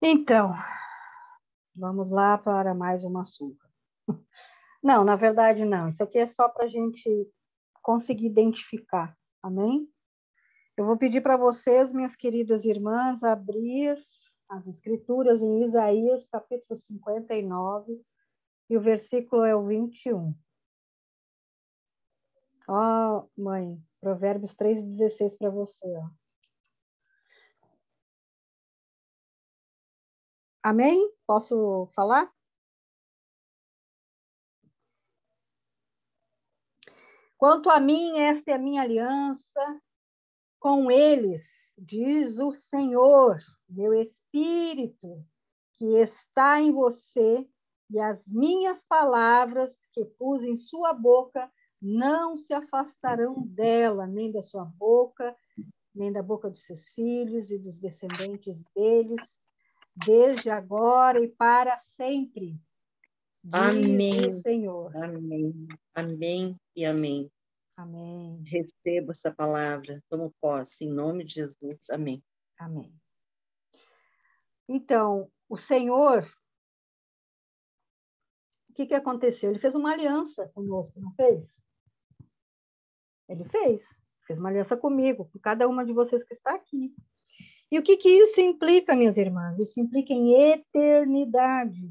Então, vamos lá para mais uma surra. Não, na verdade, não. Isso aqui é só para a gente conseguir identificar. Amém? Eu vou pedir para vocês, minhas queridas irmãs, abrir as escrituras em Isaías, capítulo 59, e o versículo é o 21. Ó, mãe, Provérbios 3,16 para você, ó. Amém? Posso falar? Quanto a mim, esta é a minha aliança com eles, diz o Senhor, meu espírito que está em você e as minhas palavras que pus em sua boca não se afastarão dela, nem da sua boca, nem da boca dos seus filhos e dos descendentes deles, desde agora e para sempre, diz Amém. o Senhor. Amém. Amém e amém. Amém. Recebo essa palavra, tomo posse, em nome de Jesus. Amém. Amém. Então, o Senhor, o que aconteceu? Ele fez uma aliança conosco, não fez? Ele fez uma aliança comigo, com cada uma de vocês que está aqui. E o que isso implica, minhas irmãs? Isso implica em eternidade.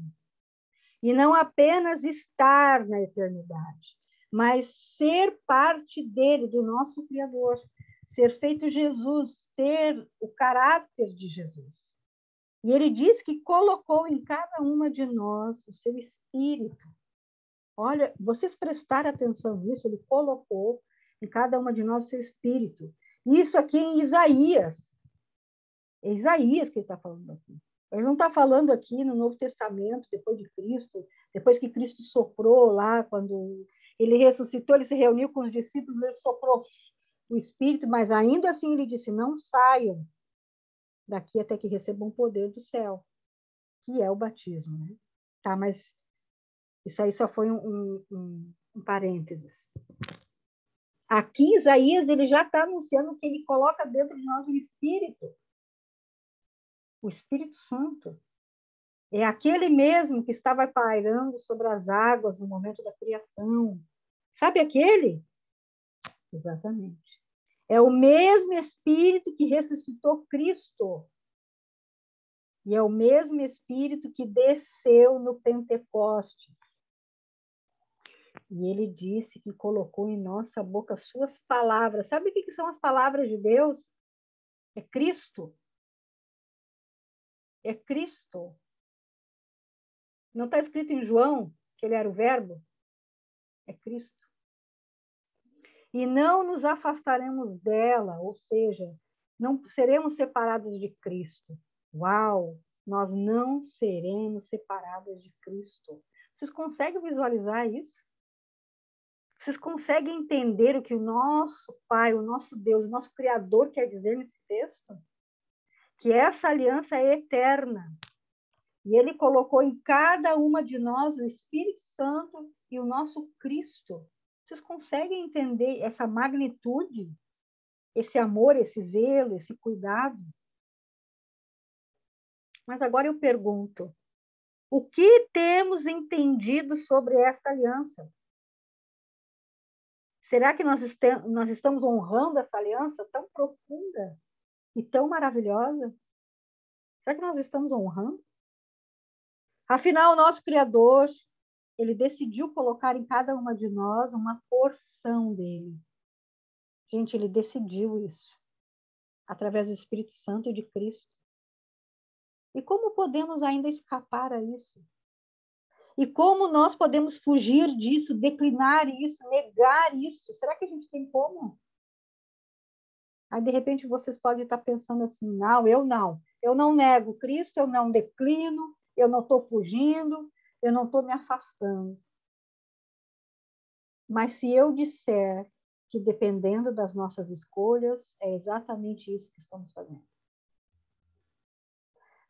E não apenas estar na eternidade, mas ser parte dele, do nosso Criador. Ser feito Jesus, ter o caráter de Jesus. E ele diz que colocou em cada uma de nós o seu espírito. Olha, vocês prestaram atenção nisso, ele colocou em cada uma de nós o seu espírito. Isso aqui em Isaías. É Isaías que ele está falando aqui. Ele não está falando aqui no Novo Testamento, depois de Cristo, depois que Cristo soprou lá, quando ele ressuscitou, ele se reuniu com os discípulos, ele soprou o Espírito, mas ainda assim ele disse, não saiam daqui até que recebam o poder do céu, que é o batismo, né? Tá, mas isso aí só foi um parênteses. Aqui, Isaías, ele já está anunciando que ele coloca dentro de nós o Espírito Santo. É aquele mesmo que estava pairando sobre as águas no momento da criação. Sabe aquele? Exatamente. É o mesmo Espírito que ressuscitou Cristo. E é o mesmo Espírito que desceu no Pentecostes. E ele disse que colocou em nossa boca suas palavras. Sabe o que são as palavras de Deus? É Cristo. É Cristo. Não está escrito em João que ele era o Verbo? É Cristo. E não nos afastaremos dela, ou seja, não seremos separados de Cristo. Uau! Nós não seremos separados de Cristo. Vocês conseguem visualizar isso? Vocês conseguem entender o que o nosso Pai, o nosso Deus, o nosso Criador quer dizer nesse texto? Que essa aliança é eterna. E ele colocou em cada uma de nós o Espírito Santo e o nosso Cristo. Vocês conseguem entender essa magnitude, esse amor, esse zelo, esse cuidado? Mas agora eu pergunto, o que temos entendido sobre esta aliança? Será que nós estamos honrando essa aliança tão profunda e tão maravilhosa? Será que nós estamos honrando? Afinal, o nosso Criador, ele decidiu colocar em cada uma de nós uma porção dele. Gente, ele decidiu isso através do Espírito Santo e de Cristo. E como podemos ainda escapar a isso? E como nós podemos fugir disso, declinar isso, negar isso? Será que a gente tem como? Aí, de repente, vocês podem estar pensando assim, não. Eu não nego Cristo, eu não declino, eu não estou fugindo, eu não estou me afastando. Mas se eu disser que dependendo das nossas escolhas, é exatamente isso que estamos fazendo.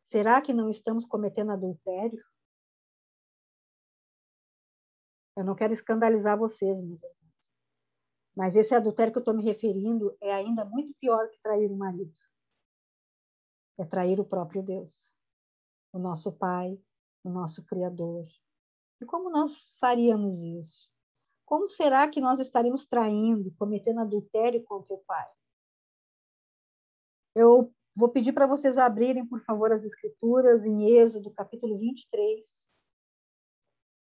Será que não estamos cometendo adultério? Eu não quero escandalizar vocês, meus irmãos. Mas esse adultério que eu estou me referindo é ainda muito pior que trair o marido. É trair o próprio Deus. o nosso Pai, o nosso Criador. E como nós faríamos isso? Como será que nós estaríamos traindo, cometendo adultério contra o Pai? Eu vou pedir para vocês abrirem, por favor, as Escrituras em Êxodo, capítulo 23,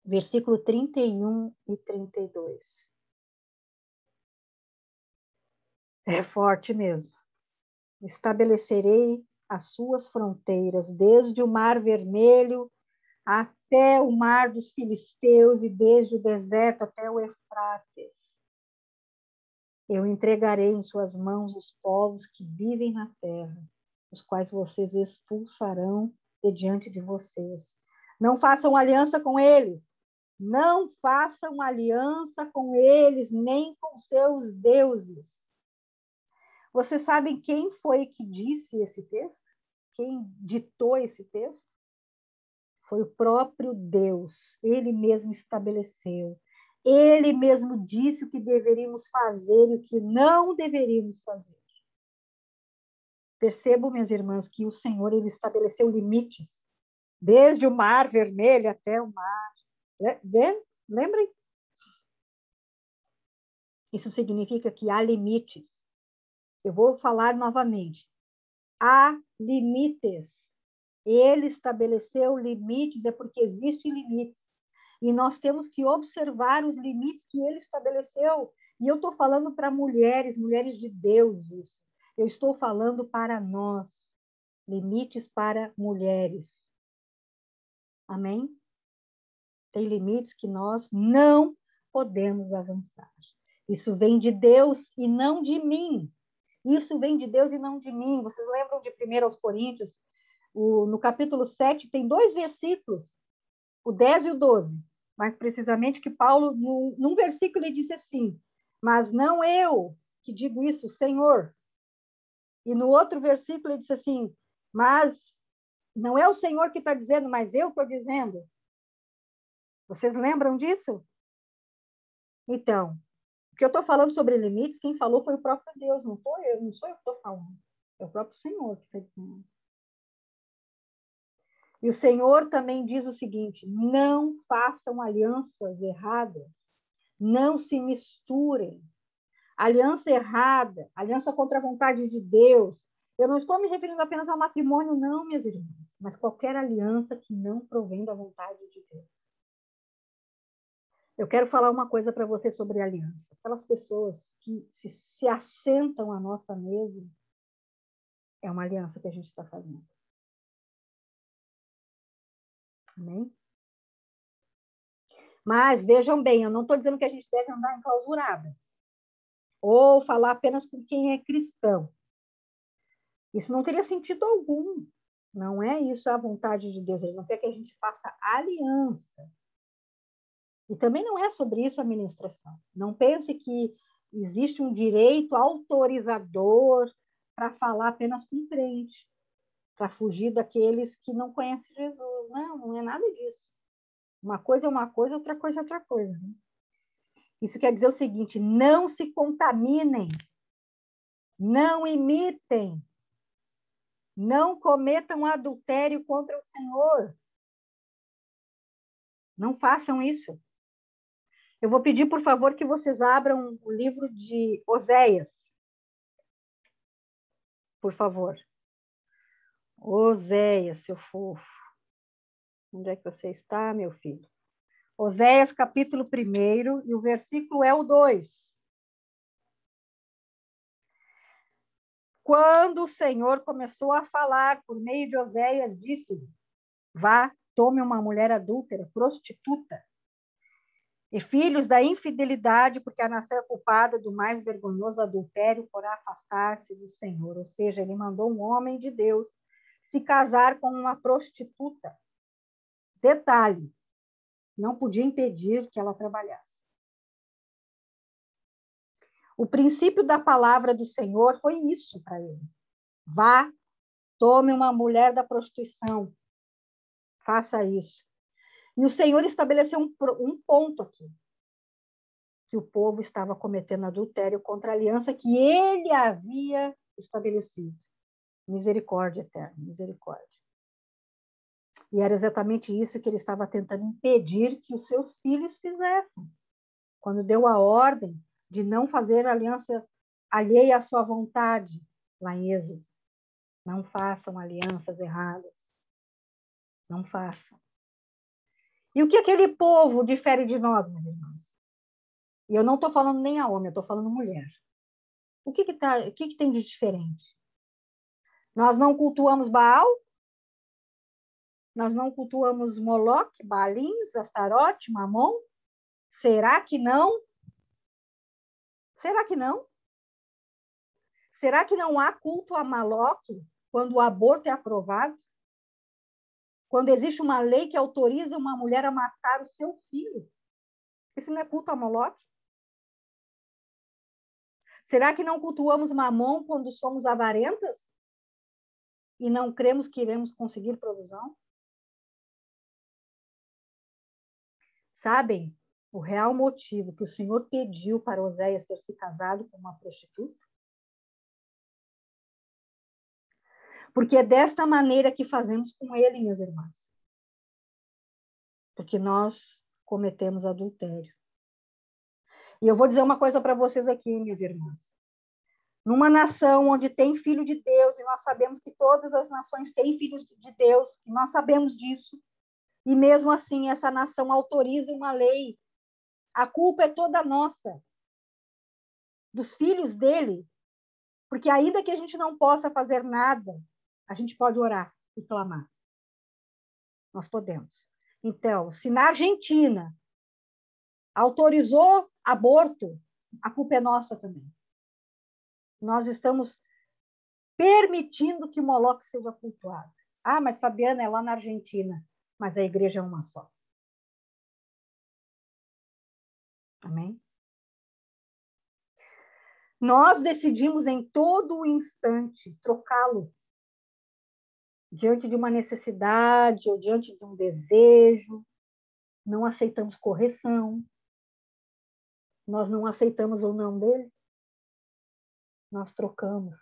versículo 31 e 32. É forte mesmo. Estabelecerei as suas fronteiras, desde o Mar Vermelho até o Mar dos Filisteus e desde o deserto até o Eufrates. Eu entregarei em suas mãos os povos que vivem na terra, os quais vocês expulsarão de diante de vocês. Não façam aliança com eles. Não façam aliança com eles, nem com seus deuses. Vocês sabem quem foi que disse esse texto? Quem ditou esse texto? Foi o próprio Deus. Ele mesmo estabeleceu. Ele mesmo disse o que deveríamos fazer e o que não deveríamos fazer. Percebam, minhas irmãs, que o Senhor ele estabeleceu limites, desde o Mar Vermelho até o mar. Lembrem? Isso significa que há limites. Eu vou falar novamente. Há limites. Ele estabeleceu limites, é porque existem limites. E nós temos que observar os limites que ele estabeleceu. E eu estou falando para mulheres, mulheres de Deus, isso. Eu estou falando para nós. Limites para mulheres. Amém? Tem limites que nós não podemos avançar. Isso vem de Deus e não de mim. Isso vem de Deus e não de mim. Vocês lembram de 1 Coríntios? No capítulo 7, tem 2 versículos, o 10 e o 12. Mais precisamente que Paulo, num versículo, ele disse assim, mas não eu que digo isso, o Senhor. E no outro versículo ele disse assim, mas não é o Senhor que está dizendo, mas eu estou dizendo. Vocês lembram disso? Então, o que eu estou falando sobre limites, quem falou foi o próprio Deus, não sou eu que estou falando. É o próprio Senhor que está dizendo. E o Senhor também diz o seguinte, não façam alianças erradas, não se misturem. Aliança errada, aliança contra a vontade de Deus. Eu não estou me referindo apenas ao matrimônio, não, minhas irmãs, mas qualquer aliança que não provém da vontade de Deus. Eu quero falar uma coisa para você sobre aliança. Aquelas pessoas que se assentam à nossa mesa, é uma aliança que a gente está fazendo. Amém? Mas, vejam bem, eu não estou dizendo que a gente deve andar enclausurada. Ou falar apenas com quem é cristão. Isso não teria sentido algum. Não é isso a vontade de Deus. Ele não quer que a gente faça aliança. E também não é sobre isso a ministração. Não pense que existe um direito autorizador para falar apenas com crente, para fugir daqueles que não conhecem Jesus. Não, não é nada disso. Uma coisa é uma coisa, outra coisa é outra coisa. Né? Isso quer dizer o seguinte, não se contaminem, não imitem, não cometam adultério contra o Senhor. Não façam isso. Eu vou pedir, por favor, que vocês abram o livro de Oséias. Por favor. Oséias, seu fofo. Onde é que você está, meu filho? Oséias, capítulo 1, e o versículo é o 2. Quando o Senhor começou a falar por meio de Oséias, disse-lhe, vá, tome uma mulher adúltera, prostituta, e filhos da infidelidade, porque a nação é culpada do mais vergonhoso adultério, porá afastar-se do Senhor. Ou seja, ele mandou um homem de Deus se casar com uma prostituta. Detalhe, não podia impedir que ela trabalhasse. O princípio da palavra do Senhor foi isso para ele. Vá, tome uma mulher da prostituição. Faça isso. E o Senhor estabeleceu um ponto aqui. Que o povo estava cometendo adultério contra a aliança que ele havia estabelecido. Misericórdia eterna, misericórdia. E era exatamente isso que ele estava tentando impedir que os seus filhos fizessem. Quando deu a ordem de não fazer aliança alheia à sua vontade, lá em Êxodo. Não façam alianças erradas. Não façam. E o que aquele povo difere de nós, meus irmãos? E eu não estou falando nem a homem, eu estou falando mulher. O que tem de diferente? Nós não cultuamos Baal? Nós não cultuamos Moloque, Baalim, Astarote, Mamon? Será que não? Será que não? Será que não há culto a Moloque quando o aborto é aprovado? Quando existe uma lei que autoriza uma mulher a matar o seu filho? Isso não é culto a Moloque? Será que não cultuamos Mamon quando somos avarentas? E não cremos que iremos conseguir provisão? Sabem o real motivo que o Senhor pediu para Oséias ter se casado com uma prostituta? Porque é desta maneira que fazemos com ele, minhas irmãs. Porque nós cometemos adultério. E eu vou dizer uma coisa para vocês aqui, minhas irmãs. Numa nação onde tem filho de Deus, e nós sabemos que todas as nações têm filhos de Deus, e nós sabemos disso, e mesmo assim essa nação autoriza uma lei. A culpa é toda nossa, dos filhos dele, porque ainda que a gente não possa fazer nada, a gente pode orar e clamar. Nós podemos. Então, se na Argentina autorizou aborto, a culpa é nossa também. Nós estamos permitindo que Moloque seja cultuado. Ah, mas Fabiana é lá na Argentina, mas a igreja é uma só. Amém? Nós decidimos em todo instante trocá-lo diante de uma necessidade ou diante de um desejo. Não aceitamos correção. Nós não aceitamos o não dele. Nós trocamos.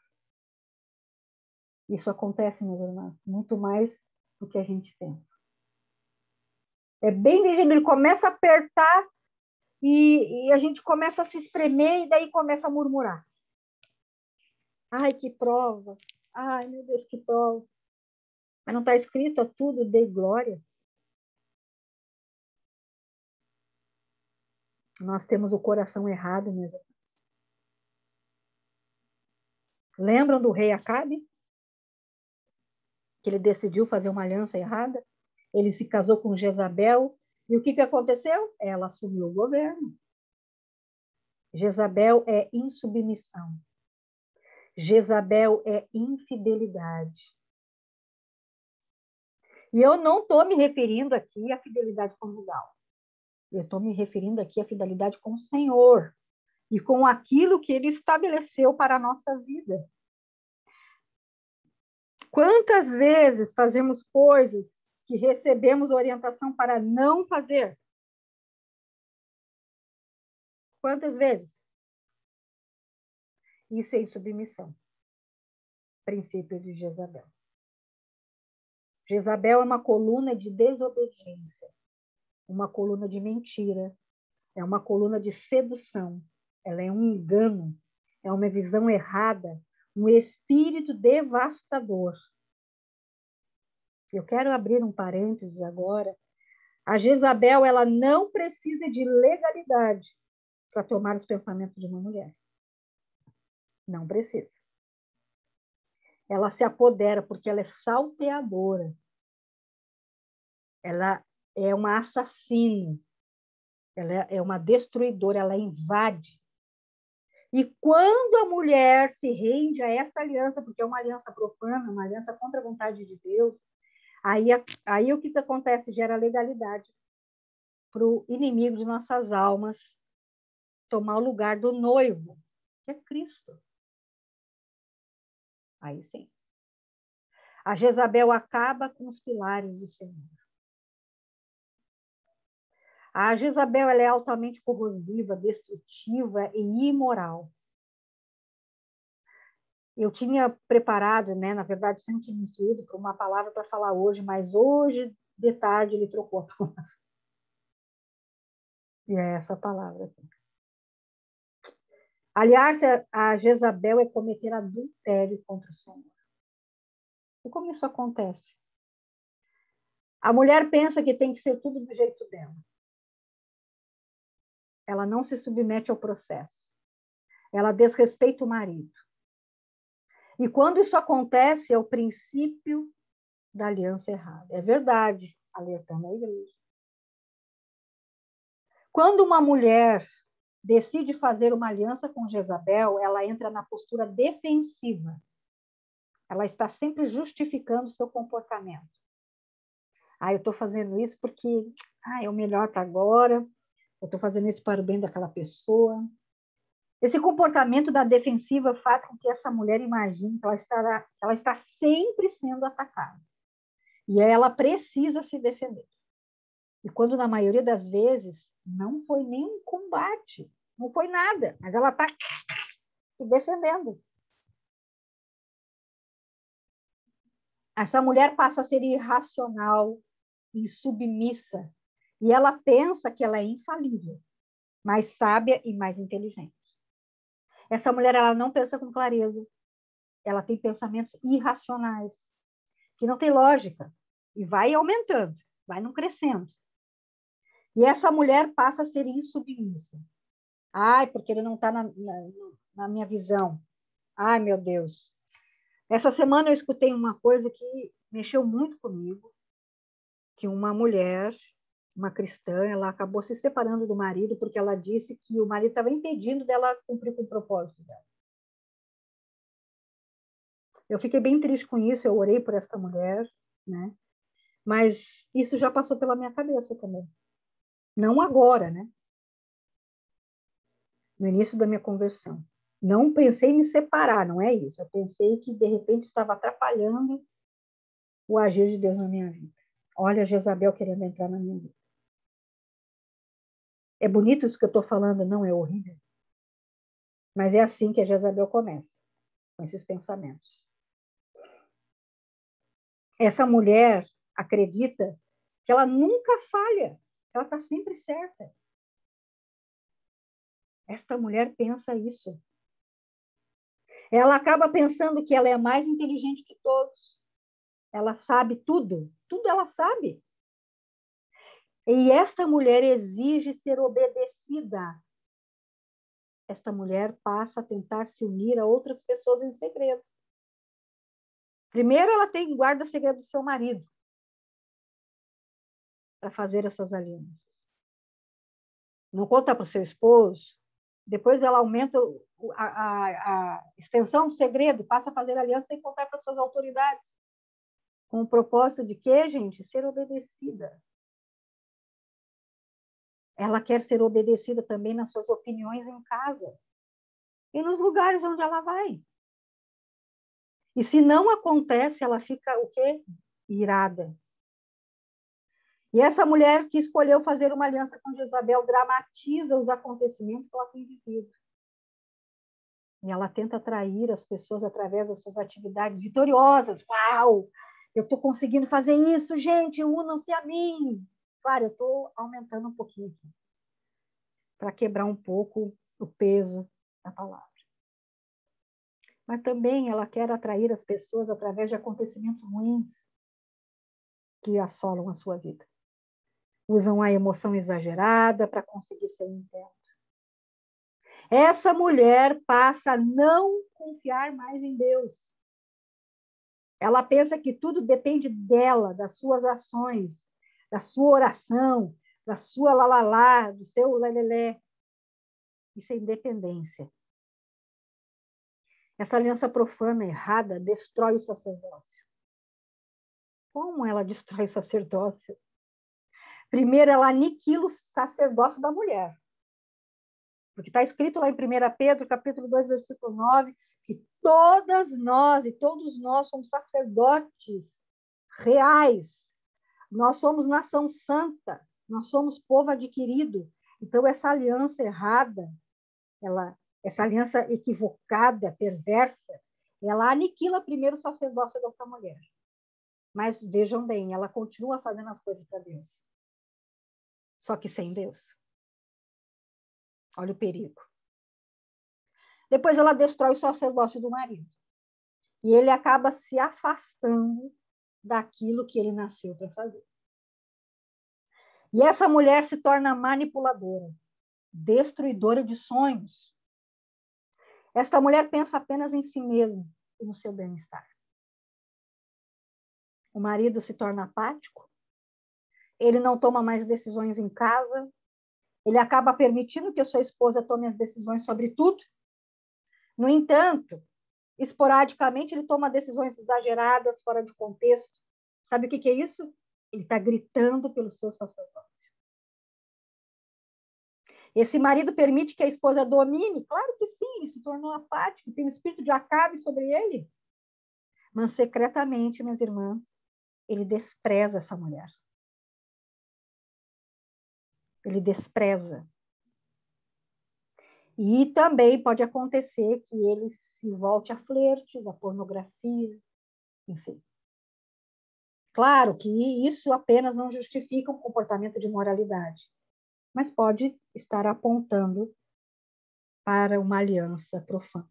Isso acontece, meus irmãos, muito mais do que a gente pensa. É bem legível, ele começa a apertar e a gente começa a se espremer e daí começa a murmurar. Ai, que prova. Ai, meu Deus, que prova. Mas não está escrito tudo, dei glória. Nós temos o coração errado mesmo. Lembram do rei Acabe? Que ele decidiu fazer uma aliança errada? Ele se casou com Jezabel. E o que aconteceu? Ela assumiu o governo. Jezabel é insubmissão. Jezabel é infidelidade. E eu não estou me referindo aqui à fidelidade conjugal. Eu estou me referindo aqui à fidelidade com o Senhor e com aquilo que Ele estabeleceu para a nossa vida. Quantas vezes fazemos coisas que recebemos orientação para não fazer? Quantas vezes? Isso é insubmissão. Princípio de Jezabel. Jezabel é uma coluna de desobediência, uma coluna de mentira, é uma coluna de sedução, ela é um engano, é uma visão errada, um espírito devastador. Eu quero abrir um parênteses agora. A Jezabel, ela não precisa de legalidade para tomar os pensamentos de uma mulher. Não precisa. Ela se apodera porque ela é salteadora. Ela é uma assassina. Ela é uma destruidora, ela invade. E quando a mulher se rende a esta aliança, porque é uma aliança profana, uma aliança contra a vontade de Deus, aí o que acontece? Gera legalidade para o inimigo de nossas almas tomar o lugar do noivo, que é Cristo. Aí sim. A Jezabel acaba com os pilares do Senhor. A Jezabel ela é altamente corrosiva, destrutiva e imoral. Eu tinha preparado, né, na verdade, sempre tinha me instruído para uma palavra para falar hoje, mas hoje, de tarde, ele trocou a palavra. E é essa palavra aqui. Aliás, a Jezabel é cometer adultério contra o Senhor. E como isso acontece? A mulher pensa que tem que ser tudo do jeito dela. Ela não se submete ao processo. Ela desrespeita o marido. E quando isso acontece, é o princípio da aliança errada. É verdade, alertando a igreja. Quando uma mulher decide fazer uma aliança com Jezabel, ela entra na postura defensiva. Ela está sempre justificando o seu comportamento. Eu estou fazendo isso porque é o melhor para agora. Eu estou fazendo isso para o bem daquela pessoa. Esse comportamento da defensiva faz com que essa mulher imagine que ela está sempre sendo atacada. E ela precisa se defender. E quando, na maioria das vezes, não foi nem um combate, não foi nada, mas ela está se defendendo. Essa mulher passa a ser irracional e submissa. E ela pensa que ela é infalível, mais sábia e mais inteligente. Essa mulher, ela não pensa com clareza. Ela tem pensamentos irracionais, que não tem lógica. E vai aumentando, vai não crescendo. E essa mulher passa a ser insubmissa. Porque ele não está na minha visão. Meu Deus. Essa semana eu escutei uma coisa que mexeu muito comigo, que uma mulher, uma cristã, ela acabou se separando do marido porque ela disse que o marido estava impedindo dela cumprir com o propósito dela. Eu fiquei bem triste com isso, eu orei por essa mulher, né? Mas isso já passou pela minha cabeça também. Não agora, né? No início da minha conversão. Não pensei em me separar, não é isso. Eu pensei que, de repente, estava atrapalhando o agir de Deus na minha vida. Olha, Jezabel querendo entrar na minha vida. É bonito isso que eu estou falando, não é horrível? Mas é assim que a Jezabel começa, com esses pensamentos. Essa mulher acredita que ela nunca falha, ela está sempre certa. Esta mulher pensa isso. Ela acaba pensando que ela é a mais inteligente de todos. Ela sabe tudo, tudo ela sabe. E esta mulher exige ser obedecida. Esta mulher passa a tentar se unir a outras pessoas em segredo. Primeiro, ela tem guarda segredo do seu marido para fazer essas alianças. Não conta para o seu esposo. Depois ela aumenta a extensão do segredo, passa a fazer aliança sem contar para suas autoridades. Com o propósito de quê, gente? Ser obedecida. Ela quer ser obedecida também nas suas opiniões em casa e nos lugares onde ela vai. E se não acontece, ela fica o quê? Irada. E essa mulher que escolheu fazer uma aliança com Jezabel dramatiza os acontecimentos que ela tem vivido. E ela tenta atrair as pessoas através das suas atividades vitoriosas. Uau! Eu estou conseguindo fazer isso, gente, unam-se a mim. Claro, eu estou aumentando um pouquinho aqui, para quebrar um pouco o peso da palavra. Mas também ela quer atrair as pessoas através de acontecimentos ruins que assolam a sua vida. Usam a emoção exagerada para conseguir ser entendida. Essa mulher passa a não confiar mais em Deus. Ela pensa que tudo depende dela, das suas ações, da sua oração, da sua lalala, do seu lelelé. Isso é independência. Essa aliança profana, errada, destrói o sacerdócio. Como ela destrói o sacerdócio? Primeiro, ela aniquila o sacerdócio da mulher. Porque está escrito lá em 1 Pedro, capítulo 2, versículo 9, que todas nós e todos nós somos sacerdotes reais. Nós somos nação santa, nós somos povo adquirido. Então, essa aliança errada, essa aliança equivocada, perversa, Ela aniquila primeiro o sacerdócio dessa mulher. Mas vejam bem, ela continua fazendo as coisas para Deus. Só que sem Deus. Olha o perigo. Depois ela destrói o sacerdócio do marido. E ele acaba se afastando daquilo que ele nasceu para fazer. E essa mulher se torna manipuladora, destruidora de sonhos. Esta mulher pensa apenas em si mesma e no seu bem-estar. O marido se torna apático, ele não toma mais decisões em casa, ele acaba permitindo que a sua esposa tome as decisões sobre tudo. No entanto, esporadicamente, ele toma decisões exageradas, fora de contexto. Sabe o que é isso? Ele está gritando pelo seu sacerdócio. Esse marido permite que a esposa domine? Claro que sim, ele se tornou apático, tem um espírito de Acabe sobre ele. Mas secretamente, minhas irmãs, ele despreza essa mulher. Ele despreza. E também pode acontecer que ele se volte a flertes, a pornografia, enfim. Claro que isso apenas não justifica um comportamento de imoralidade, mas pode estar apontando para uma aliança profana,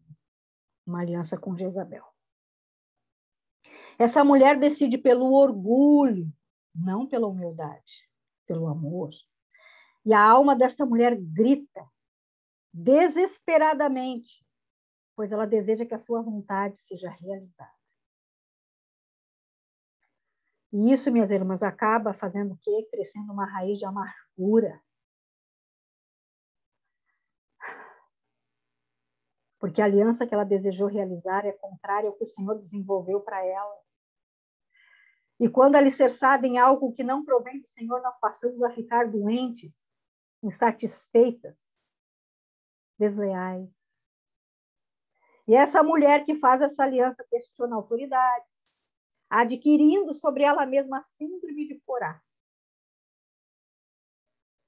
uma aliança com Jezabel. Essa mulher decide pelo orgulho, não pela humildade, pelo amor. E a alma desta mulher grita desesperadamente, pois ela deseja que a sua vontade seja realizada. E isso, minhas irmãs, acaba fazendo o quê? Crescendo uma raiz de amargura. Porque a aliança que ela desejou realizar é contrária ao que o Senhor desenvolveu para ela. E quando alicerçada em algo que não provém do Senhor, nós passamos a ficar doentes, insatisfeitas, desleais. E essa mulher que faz essa aliança questiona autoridades, adquirindo sobre ela mesma a síndrome de Corá.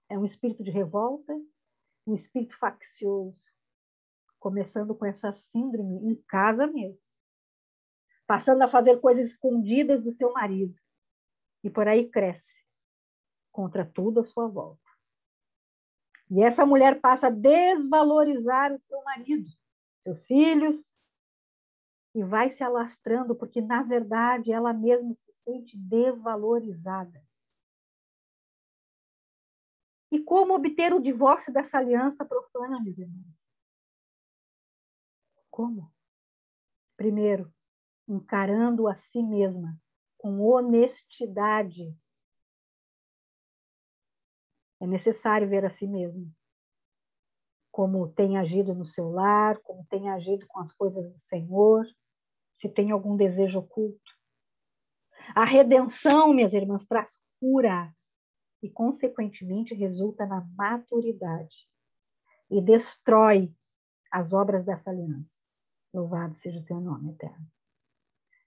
É um espírito de revolta, um espírito faccioso, começando com essa síndrome em casa mesmo, passando a fazer coisas escondidas do seu marido, e por aí cresce contra tudo à sua volta. E essa mulher passa a desvalorizar o seu marido, seus filhos, e vai se alastrando, porque, na verdade, ela mesma se sente desvalorizada. E como obter o divórcio dessa aliança profana, meus irmãos? Como? Primeiro, encarando a si mesma com honestidade. É necessário ver a si mesma como tem agido no seu lar, como tem agido com as coisas do Senhor, se tem algum desejo oculto. A redenção, minhas irmãs, traz cura e, consequentemente, resulta na maturidade e destrói as obras dessa aliança. Louvado seja o teu nome, Eterno.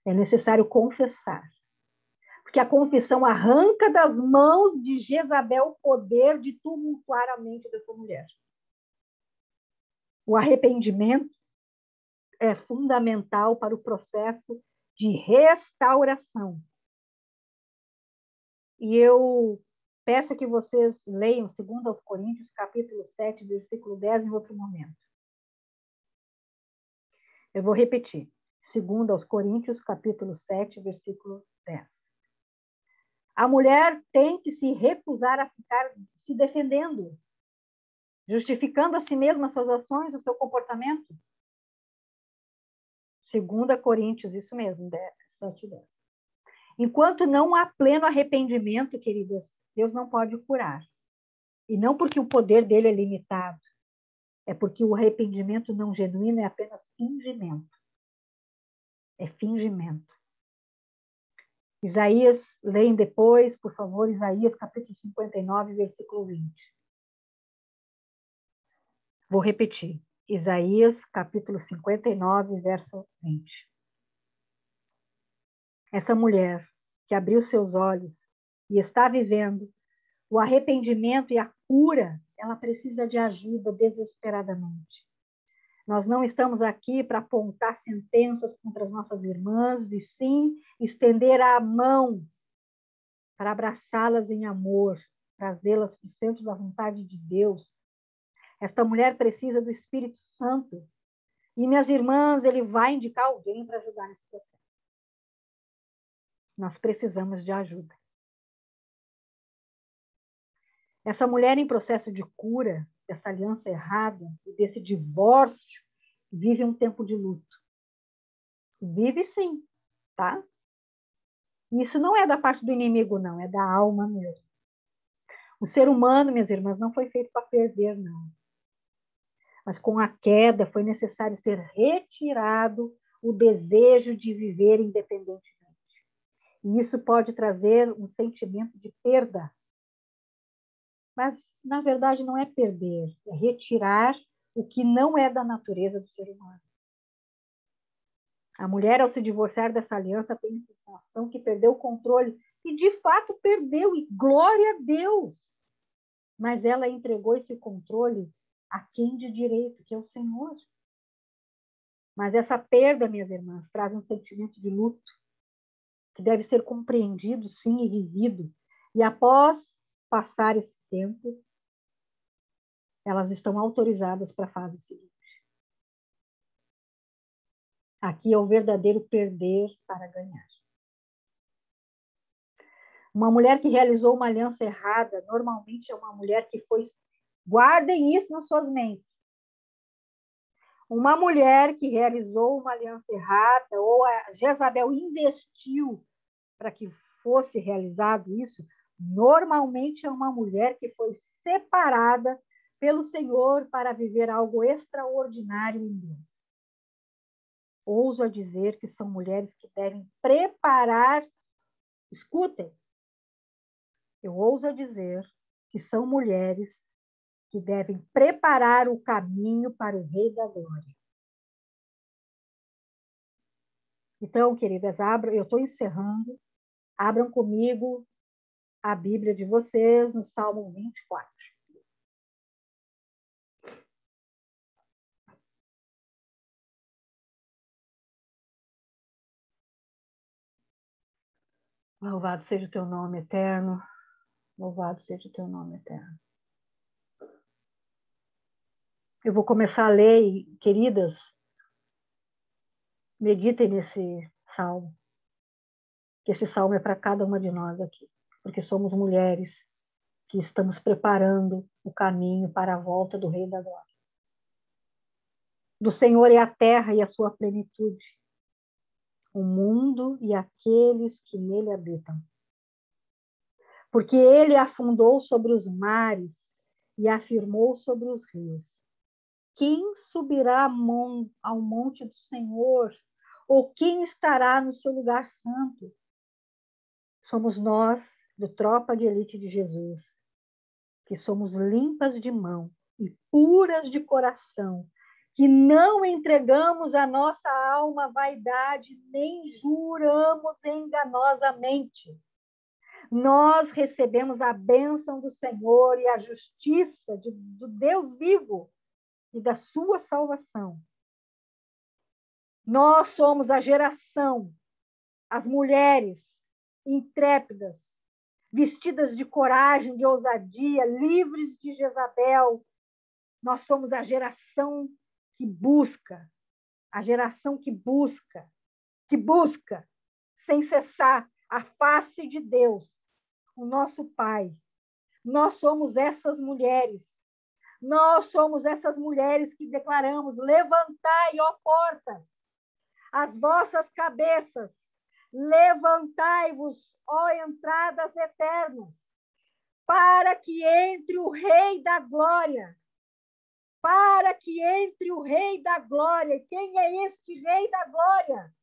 É necessário confessar, porque a confissão arranca das mãos de Jezabel o poder de tumultuar a mente dessa mulher. O arrependimento é fundamental para o processo de restauração. E eu peço que vocês leiam 2 Coríntios, capítulo 7, versículo 10, em outro momento. Eu vou repetir. 2 Coríntios, capítulo 7, versículo 10. A mulher tem que se recusar a ficar se defendendo, justificando a si mesma as suas ações, o seu comportamento. 2 Coríntios, isso mesmo, 7 e 10. Enquanto não há pleno arrependimento, queridas, Deus não pode curar. E não porque o poder dele é limitado, é porque o arrependimento não genuíno é apenas fingimento. É fingimento. Isaías, leem depois, por favor, Isaías capítulo 59, versículo 20. Vou repetir. Isaías capítulo 59, verso 20. Essa mulher que abriu seus olhos e está vivendo o arrependimento e a cura, ela precisa de ajuda desesperadamente. Nós não estamos aqui para apontar sentenças contra as nossas irmãs, e sim estender a mão para abraçá-las em amor, trazê-las para o centro da vontade de Deus. Esta mulher precisa do Espírito Santo. E, minhas irmãs, ele vai indicar alguém para ajudar nesse processo. Nós precisamos de ajuda. Essa mulher em processo de cura, dessa aliança errada e desse divórcio, vive um tempo de luto. Vive sim, tá? Isso não é da parte do inimigo, não, é da alma mesmo. O ser humano, minhas irmãs, não foi feito para perder, não. Mas com a queda foi necessário ser retirado o desejo de viver independentemente. E isso pode trazer um sentimento de perda. Mas, na verdade, não é perder, é retirar o que não é da natureza do ser humano. A mulher, ao se divorciar dessa aliança, tem a sensação que perdeu o controle. E, de fato, perdeu. E glória a Deus! Mas ela entregou esse controle a quem de direito, que é o Senhor. Mas essa perda, minhas irmãs, traz um sentimento de luto, que deve ser compreendido, sim, e vivido. E após passar esse tempo, elas estão autorizadas para a fase seguinte. Aqui é o verdadeiro perder para ganhar. Uma mulher que realizou uma aliança errada, normalmente é uma mulher que foi... Guardem isso nas suas mentes. Uma mulher que realizou uma aliança errada, ou a Jezabel investiu para que fosse realizado isso, normalmente é uma mulher que foi separada pelo Senhor para viver algo extraordinário em Deus. Ouso a dizer que são mulheres que devem preparar, escutem, eu ouso a dizer que são mulheres que devem preparar o caminho para o Rei da Glória. Então, queridas, abram, eu estou encerrando, abram comigo a Bíblia de vocês no Salmo 24. Louvado seja o teu nome eterno. Louvado seja o teu nome eterno. Eu vou começar a ler, e, queridas, meditem nesse salmo. Que esse salmo é para cada uma de nós aqui. Porque somos mulheres que estamos preparando o caminho para a volta do Rei da Glória. Do Senhor é a terra e a sua plenitude, o mundo e aqueles que nele habitam. Porque ele afundou sobre os mares e afirmou sobre os rios. Quem subirá ao monte do Senhor? Ou quem estará no seu lugar santo? Somos nós, do tropa de elite de Jesus, que somos limpas de mão e puras de coração, que não entregamos a nossa alma à vaidade, nem juramos enganosamente. Nós recebemos a bênção do Senhor e a justiça do Deus vivo e da sua salvação. Nós somos a geração, as mulheres intrépidas, vestidas de coragem, de ousadia, livres de Jezabel. Nós somos a geração que busca, sem cessar a face de Deus, o nosso Pai. Nós somos essas mulheres. Nós somos essas mulheres que declaramos: levantai, ó portas, as vossas cabeças, levantai-vos, ó entradas eternas, para que entre o Rei da Glória. Para que entre o Rei da Glória. Quem é este Rei da Glória?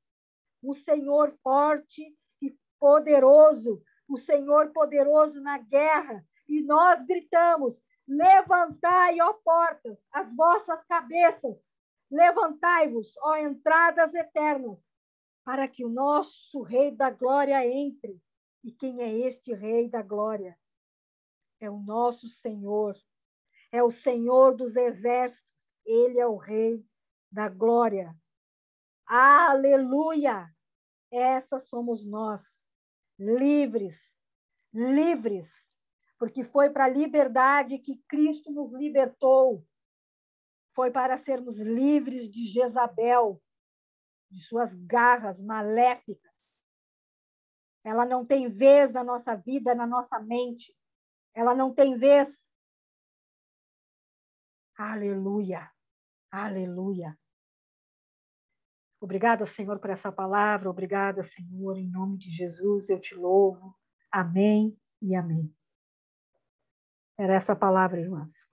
O Senhor forte e poderoso, o Senhor poderoso na guerra. E nós gritamos: levantai, ó portas, as vossas cabeças, levantai-vos, ó entradas eternas, para que o nosso Rei da Glória entre. E quem é este Rei da Glória? É o nosso Senhor, é o Senhor dos exércitos, ele é o Rei da glória. Aleluia! Essas somos nós, livres, livres, porque foi para a liberdade que Cristo nos libertou. Foi para sermos livres de Jezabel, de suas garras maléficas. Ela não tem vez na nossa vida, na nossa mente. Ela não tem vez. Aleluia, aleluia. Obrigada, Senhor, por essa palavra. Obrigada, Senhor, em nome de Jesus, eu te louvo. Amém e amém. Era essa palavra, irmãs.